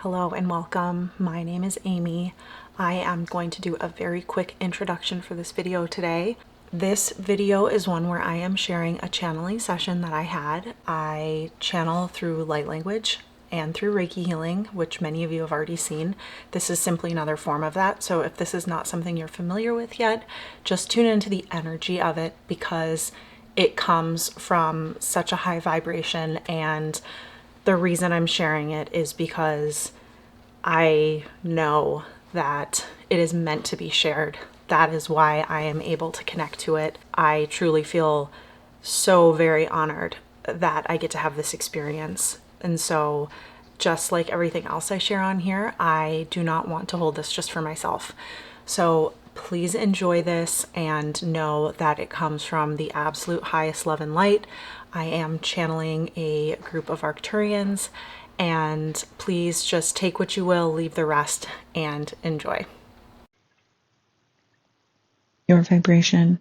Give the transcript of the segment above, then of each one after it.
Hello and welcome. My name is Amy. I am going to do a very quick introduction for this video today. This video is one where I am sharing a channeling session that I had. I channel through light language and through Reiki healing, which many of you have already seen. This is simply another form of that. So if this is not something you're familiar with yet, just tune into the energy of it because it comes from such a high vibration, and the reason I'm sharing it is because I know that it is meant to be shared. That is why I am able to connect to it. I truly feel so very honored that I get to have this experience. And so, just like everything else I share on here, I do not want to hold this just for myself. So, please enjoy this and know that it comes from the absolute highest love and light. I am channeling a group of Arcturians, and please just take what you will, leave the rest, and enjoy. Your vibration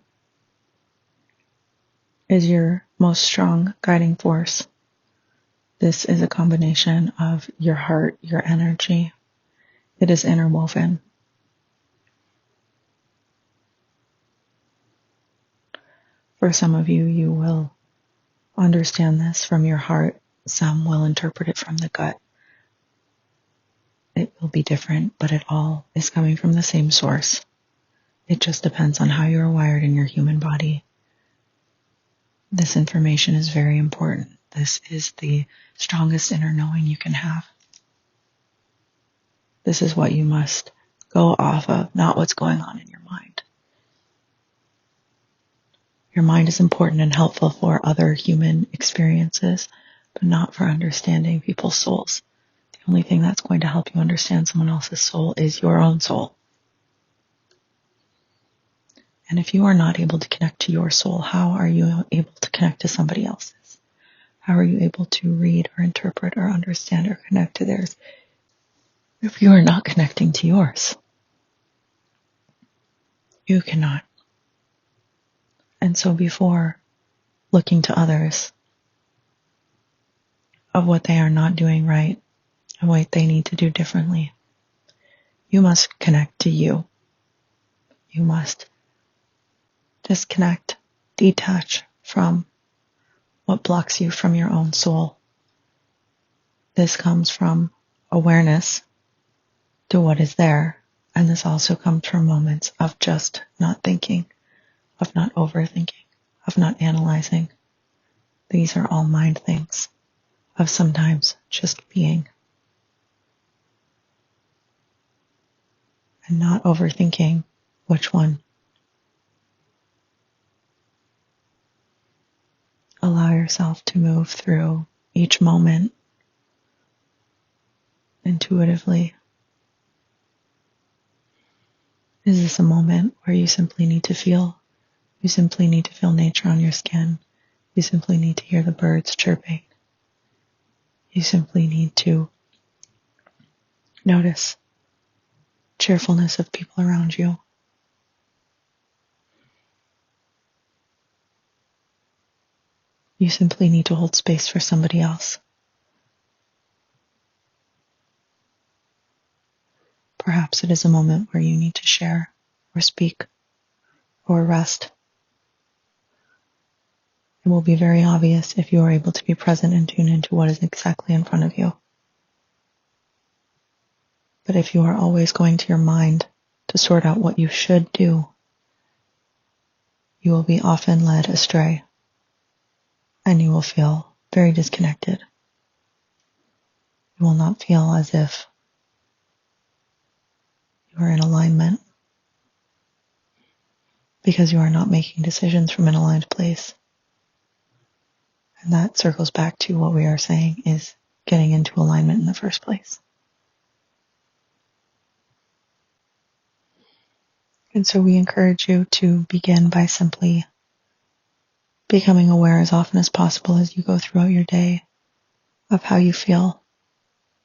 is your most strong guiding force. This is a combination of your heart, your energy. It is interwoven. For some of you, you will understand this from your heart. Some will interpret it from the gut. It will be different, but it all is coming from the same source. It just depends on how you're wired in your human body. This information is very important. This is the strongest inner knowing you can have. This is what you must go off of, not what's going on in your mind. Your mind is important and helpful for other human experiences, but not for understanding people's souls. The only thing that's going to help you understand someone else's soul is your own soul. And if you are not able to connect to your soul, how are you able to connect to somebody else's? How are you able to read or interpret or understand or connect to theirs if you are not connecting to yours? You cannot. And so before looking to others of what they are not doing right and what they need to do differently, you must connect to you. You must disconnect, detach from what blocks you from your own soul. This comes from awareness to what is there, and this also comes from moments of just not thinking, of not overthinking, of not analyzing. These are all mind things, of sometimes just being. And not overthinking which one. Allow yourself to move through each moment intuitively. Is this a moment where you simply need to feel? You simply need to feel nature on your skin. You simply need to hear the birds chirping. You simply need to notice cheerfulness of people around you. You simply need to hold space for somebody else. Perhaps it is a moment where you need to share or speak or rest. It will be very obvious if you are able to be present and tune into what is exactly in front of you. But if you are always going to your mind to sort out what you should do, you will be often led astray, and you will feel very disconnected. You will not feel as if you are in alignment, because you are not making decisions from an aligned place. And that circles back to what we are saying is getting into alignment in the first place. And so we encourage you to begin by simply becoming aware as often as possible as you go throughout your day of how you feel.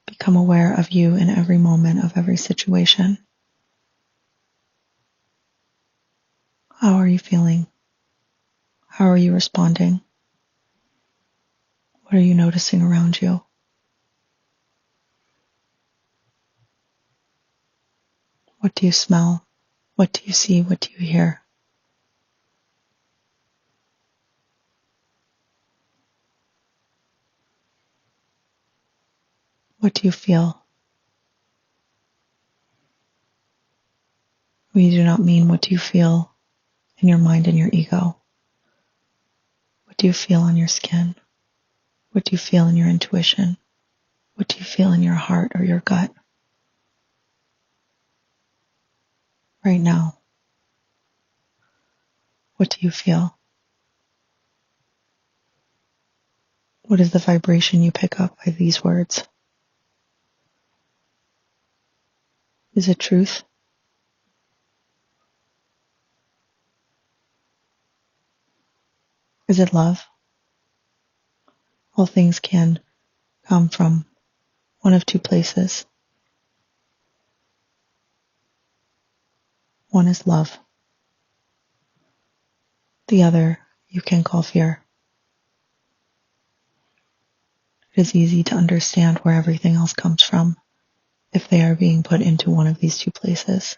Become aware of you in every moment of every situation. How are you feeling? How are you responding? What are you noticing around you? What do you smell? What do you see? What do you hear? What do you feel? We do not mean what do you feel in your mind and your ego. What do you feel on your skin? What do you feel in your intuition? What do you feel in your heart or your gut? Right now, what do you feel? What is the vibration you pick up by these words? Is it truth? Is it love? All things can come from one of two places. One is love. The other you can call fear. It is easy to understand where everything else comes from if they are being put into one of these two places.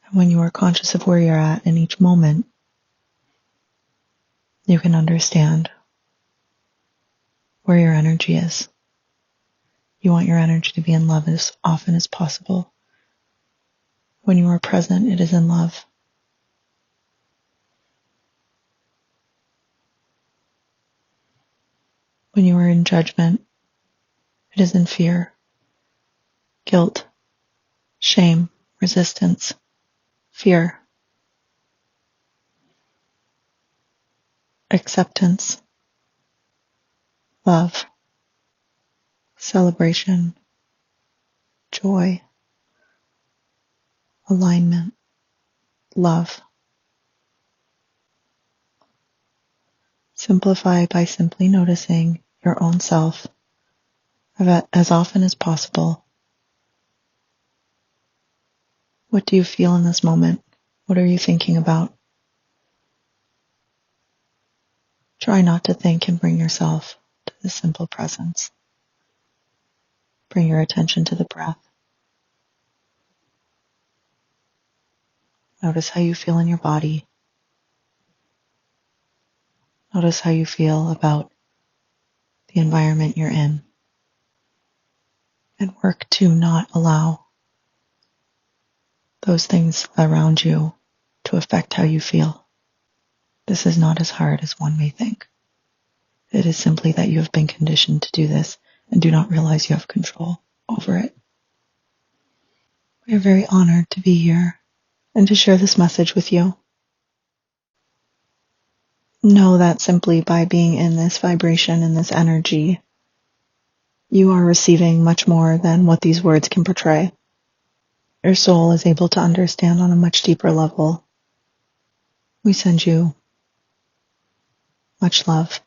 And when you are conscious of where you're at in each moment, you can understand where your energy is. You want your energy to be in love as often as possible. When you are present, it is in love. When you are in judgment, it is in fear, guilt, shame, resistance, fear, acceptance, love, celebration, joy, alignment, love. Simplify by simply noticing your own self as often as possible. What do you feel in this moment? What are you thinking about? Try not to think and bring yourself to the simple presence. Bring your attention to the breath. Notice how you feel in your body. Notice how you feel about the environment you're in. And work to not allow those things around you to affect how you feel. This is not as hard as one may think. It is simply that you have been conditioned to do this and do not realize you have control over it. We are very honored to be here and to share this message with you. Know that simply by being in this vibration and this energy, you are receiving much more than what these words can portray. Your soul is able to understand on a much deeper level. We send you much love.